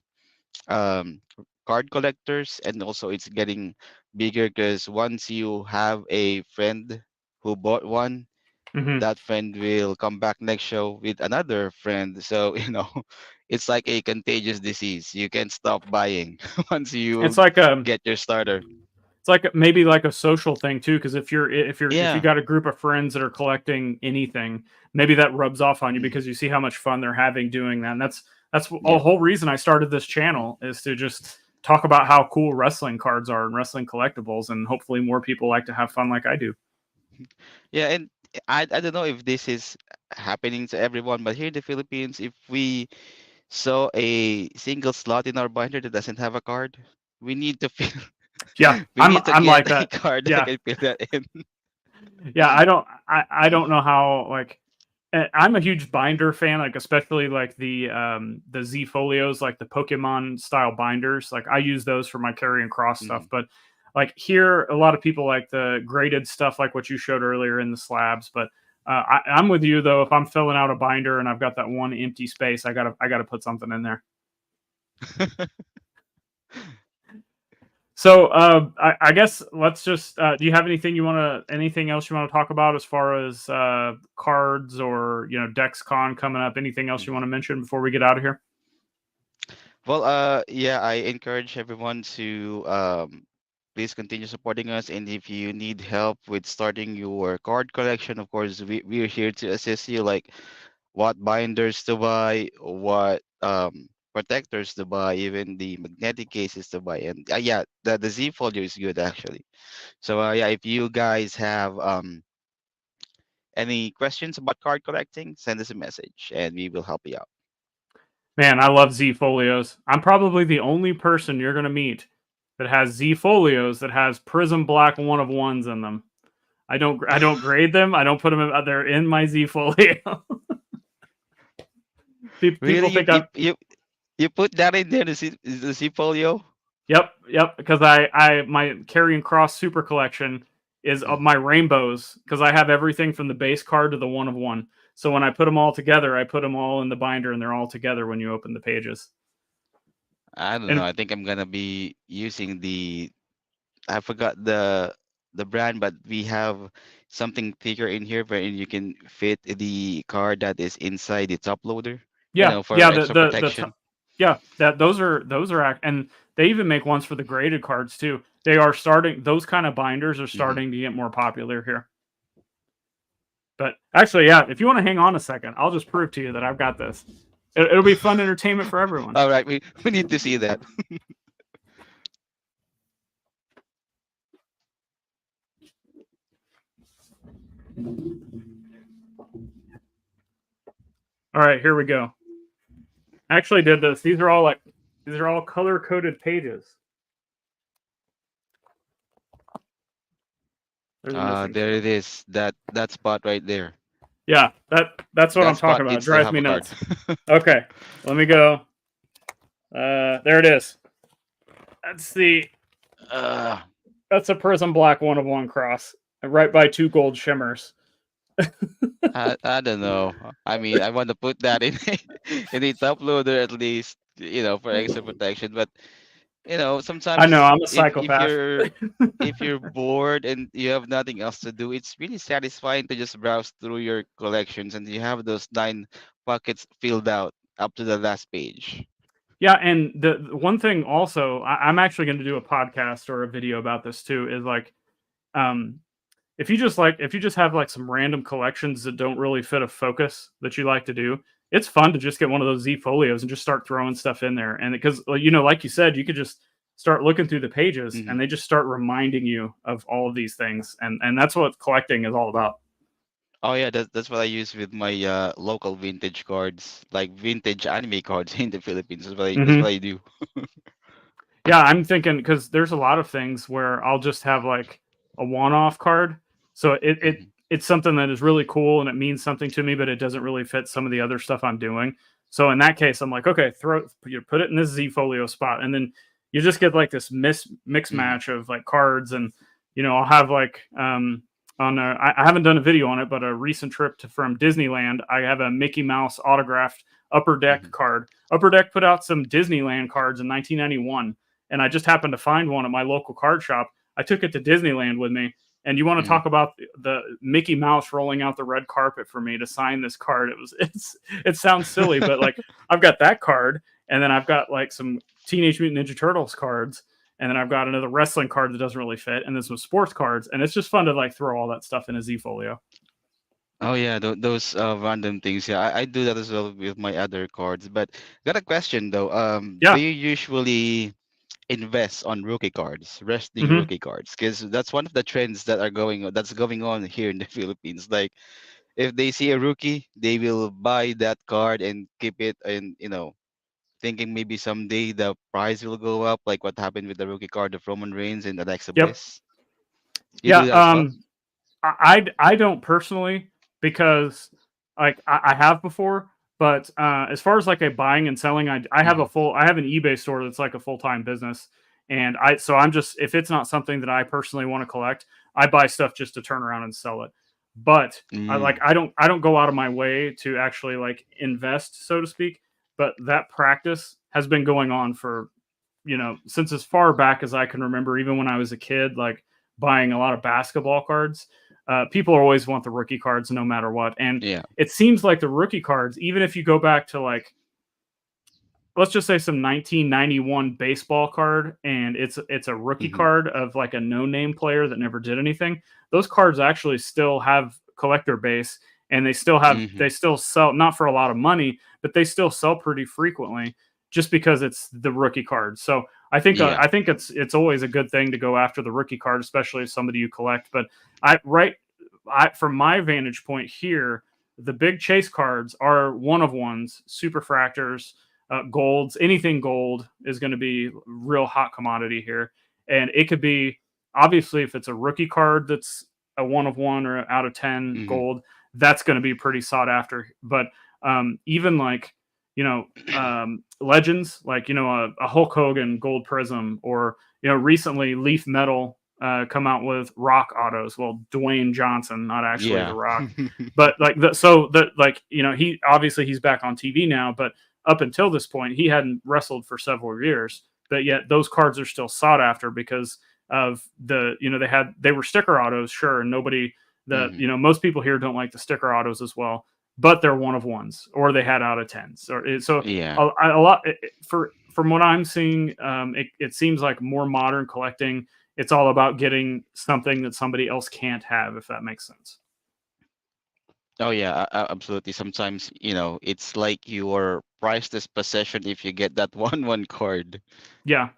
[SPEAKER 2] um, card collectors, and also it's getting bigger because once you have a friend who bought one,
[SPEAKER 1] Mm-hmm.
[SPEAKER 2] that friend will come back next show with another friend. So, it's like a contagious disease. You can't stop buying once
[SPEAKER 1] It's
[SPEAKER 2] you
[SPEAKER 1] like
[SPEAKER 2] get your starter.
[SPEAKER 1] it's like maybe like a social thing too, because if you
[SPEAKER 2] Yeah.
[SPEAKER 1] got a group of friends that are collecting anything, maybe that rubs off on you
[SPEAKER 2] Mhm.
[SPEAKER 1] because you see how much fun they're having doing that. And that's a
[SPEAKER 2] Yeah.
[SPEAKER 1] whole reason I started this channel is to just talk about how cool wrestling cards are and wrestling collectibles, and hopefully more people like to have fun like I do.
[SPEAKER 2] Yeah. And I don't know if this is happening to everyone, but here in the Philippines, if we saw a single slot in our binder that doesn't have a card, we need to fill,
[SPEAKER 1] Yeah,
[SPEAKER 2] we
[SPEAKER 1] I'm
[SPEAKER 2] need to
[SPEAKER 1] I'm
[SPEAKER 2] get
[SPEAKER 1] like
[SPEAKER 2] a
[SPEAKER 1] that.
[SPEAKER 2] card that
[SPEAKER 1] Yeah,
[SPEAKER 2] can fill that in.
[SPEAKER 1] yeah. I don't know how like I'm a huge binder fan, like especially like the Z folios, like the Pokemon style binders. Like I use those for my carry and cross stuff.
[SPEAKER 2] Mhm.
[SPEAKER 1] But like here, a lot of people like the graded stuff, like what you showed earlier in the slabs. But I'm with you though. If I'm filling out a binder and I've got that one empty space, I gotta put something in there. So I guess let's just. Do you have anything else you want to talk about as far as cards or Dexcon coming up? Anything else you want
[SPEAKER 2] Mhm.
[SPEAKER 1] to mention before we get out of here?
[SPEAKER 2] Well, yeah, I encourage everyone to please continue supporting us. And if you need help with starting your card collection, of course, we're here to assist you, like what binders to buy, what protectors to buy, even the magnetic cases to buy. And yeah, the Z folio is good actually. So yeah, if you guys have any questions about card collecting, send us a message and we will help you out.
[SPEAKER 1] Man, I love Z folios. I'm probably the only person you're gonna meet that has Z folios that has Prism Black 1/1s in them. I don't grade them. I don't put them in. They're in my Z folio.
[SPEAKER 2] Really,
[SPEAKER 1] People think I'm.
[SPEAKER 2] you put that in there, the Z folio?
[SPEAKER 1] Yep. Because I my carrying cross super collection is of
[SPEAKER 2] Mm.
[SPEAKER 1] my rainbows because I have everything from the base card to the 1/1. So when I put them all together, I put them all in the binder, and they're all together when you open the pages.
[SPEAKER 2] I don't know.
[SPEAKER 1] And
[SPEAKER 2] I think I'm gonna be using I forgot the brand, but we have something thicker in here wherein you can fit the card that is inside the top loader,
[SPEAKER 1] yeah,
[SPEAKER 2] for
[SPEAKER 1] yeah,
[SPEAKER 2] extra protection.
[SPEAKER 1] yeah, that those are and they even make ones for the graded cards too. They are starting those kind of binders are
[SPEAKER 2] Hmm.
[SPEAKER 1] starting to get more popular here. But actually, yeah, if you want to hang on a second, I'll just prove to you that I've got this. It'll be fun entertainment for everyone.
[SPEAKER 2] All right, we need to see that.
[SPEAKER 1] All right, here we go. I actually did this. These are all color coded pages. There's a missing
[SPEAKER 2] There
[SPEAKER 1] spot.
[SPEAKER 2] it is. That spot right there.
[SPEAKER 1] Yeah, that's what
[SPEAKER 2] That
[SPEAKER 1] I'm talking
[SPEAKER 2] spot
[SPEAKER 1] about. It
[SPEAKER 2] needs to
[SPEAKER 1] drives
[SPEAKER 2] have
[SPEAKER 1] me
[SPEAKER 2] a card.
[SPEAKER 1] nuts. Okay, let me go. There it is. That's the
[SPEAKER 2] uh,
[SPEAKER 1] that's a Prism Black 1/1 cross, right by two gold shimmers.
[SPEAKER 2] I don't know. I mean, I want to put that in in a top loader at least, for extra protection. But
[SPEAKER 1] I know
[SPEAKER 2] sometimes
[SPEAKER 1] I'm a
[SPEAKER 2] if
[SPEAKER 1] psychopath.
[SPEAKER 2] you're bored and you have nothing else to do, it's really satisfying to just browse through your collections and you have those 9 pockets filled out up to the last page.
[SPEAKER 1] Yeah, and the one thing also, I'm actually going to do a podcast or a video about this too. Is like, um, if you just have like some random collections that don't really fit a focus that you like to do, it's fun to just get one of those Z folios and just start throwing stuff in there. And because like you said, you could just start looking through the pages
[SPEAKER 2] Hmm.
[SPEAKER 1] and they just start reminding you of all of these things. And that's what collecting is all about.
[SPEAKER 2] Oh yeah, that's what I use with my local vintage cards, like vintage anime cards in the Philippines. That's what
[SPEAKER 1] Hmm.
[SPEAKER 2] I do.
[SPEAKER 1] Yeah, I'm thinking because there's a lot of things where I'll just have like a one-off card, so
[SPEAKER 2] Hmm.
[SPEAKER 1] it's something that is really cool and it means something to me, but it doesn't really fit some of the other stuff I'm doing. So in that case, I'm like, okay, put it in this Z folio spot, and then you just get like this mix
[SPEAKER 2] Hmm.
[SPEAKER 1] match of like cards, and I'll have like I haven't done a video on it, but a recent trip from Disneyland, I have a Mickey Mouse autographed Upper Deck
[SPEAKER 2] Hmm.
[SPEAKER 1] card. Upper Deck put out some Disneyland cards in 1991 and I just happened to find one at my local card shop. I took it to Disneyland with me. And you want to
[SPEAKER 2] Hmm.
[SPEAKER 1] talk about the Mickey Mouse rolling out the red carpet for me to sign this card? It sounds silly, but like I've got that card, and then I've got like some Teenage Mutant Ninja Turtles cards, and then I've got another wrestling card that doesn't really fit, and then some sports cards, and it's just fun to like throw all that stuff in a Z folio.
[SPEAKER 2] Oh yeah, those random things. Yeah, I do that as well with my other cards. But got a question though. Do
[SPEAKER 1] Yeah.
[SPEAKER 2] you usually invest on rookie cards, resting
[SPEAKER 1] Hmm.
[SPEAKER 2] rookie cards? Because that's one of the trends that's going on here in the Philippines. Like if they see a rookie, they will buy that card and keep it, and thinking maybe someday the price will go up, like what happened with the rookie card of Roman Reigns and Alexa
[SPEAKER 1] Yep.
[SPEAKER 2] Bliss. You
[SPEAKER 1] Yeah.
[SPEAKER 2] do that as well?
[SPEAKER 1] I don't personally because like I have before, but as far as like a buying and selling, I have
[SPEAKER 2] Hmm.
[SPEAKER 1] I have an eBay store that's like a full time business, and I'm just if it's not something that I personally want to collect, I buy stuff just to turn around and sell it. But
[SPEAKER 2] Mm.
[SPEAKER 1] I don't go out of my way to actually like invest, so to speak. But that practice has been going on for since as far back as I can remember, even when I was a kid, like buying a lot of basketball cards. People always want the rookie cards no matter what. And
[SPEAKER 2] Yeah.
[SPEAKER 1] it seems like the rookie cards, even if you go back to like, let's just say some 1991 baseball card and it's a rookie
[SPEAKER 2] Hmm.
[SPEAKER 1] card of like a no-name player that never did anything, those cards actually still have collector base and they
[SPEAKER 2] Hmm.
[SPEAKER 1] still sell not for a lot of money, but they still sell pretty frequently. just because it's the rookie card. So I think it's always a good thing to go after the rookie card, especially as somebody you collect. But from my vantage point here, the big chase cards are one of ones, superfractors, golds. Anything gold is going to be real hot commodity here, and it could be obviously if it's a rookie card that's a 1 of 1 or out of 10 gold, that's going to be pretty sought after. But even like legends like a Hulk Hogan gold prism, or recently Leaf Metal come out with Rock autos. Well, Dwayne Johnson, not actually The Rock, but he obviously he's back on TV now, but up until this point he hadn't wrestled for several years. But yet those cards are still sought after because of they were sticker autos, sure, and most people here don't like the sticker autos as well, but they're 1 of 1s, or they had out of 10s, a lot. From what I'm seeing, it seems like more modern collecting. It's all about getting something that somebody else can't have, if that makes sense.
[SPEAKER 2] Oh yeah, absolutely. Sometimes it's like your priceless possession if you get that 1/1 card.
[SPEAKER 1] Yeah.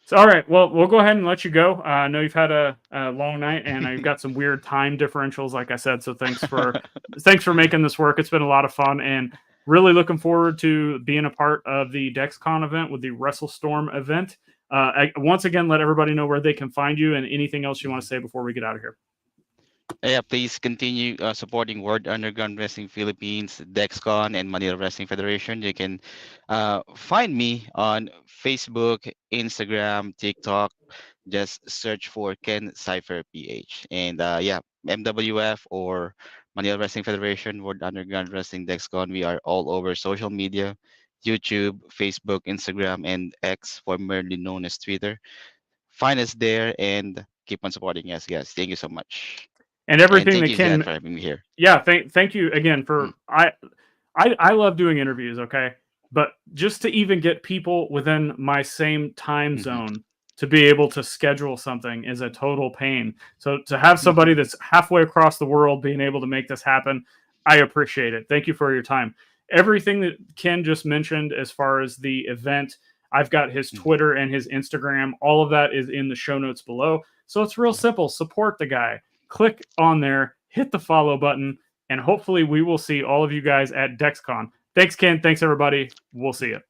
[SPEAKER 1] So, all right. Well, we'll go ahead and let you go. I know you've had a long night, and you've got some weird time differentials, like I said. So thanks for making this work. It's been a lot of fun, and really looking forward to being a part of the Dexcon event with the WrestleStorm event. Once again, let everybody know where they can find you, and anything else you want to say before we get out of here.
[SPEAKER 2] Yeah, please continue supporting World Underground Wrestling Philippines, Dexcon, and Manila Wrestling Federation. You can find me on Facebook, Instagram, TikTok. Just search for Ken Cifer PH. And MWF or Manila Wrestling Federation, World Underground Wrestling, Dexcon. We are all over social media, YouTube, Facebook, Instagram, and X, formerly known as Twitter. Find us there and keep on supporting us, guys. Thank you so much.
[SPEAKER 1] And everything
[SPEAKER 2] thank
[SPEAKER 1] that
[SPEAKER 2] you,
[SPEAKER 1] Ken
[SPEAKER 2] Zhan, for having me here.
[SPEAKER 1] Yeah, thank you again for I love doing interviews, okay? But just to even get people within my same time zone to be able to schedule something is a total pain. So to have somebody that's halfway across the world being able to make this happen, I appreciate it. Thank you for your time. Everything that Ken just mentioned as far as the event, I've got his Twitter and his Instagram. All of that is in the show notes below. So it's real simple. Support the guy. Click on there, hit the follow button, and hopefully we will see all of you guys at Dexcon. Thanks, Ken. Thanks, everybody. We'll see you.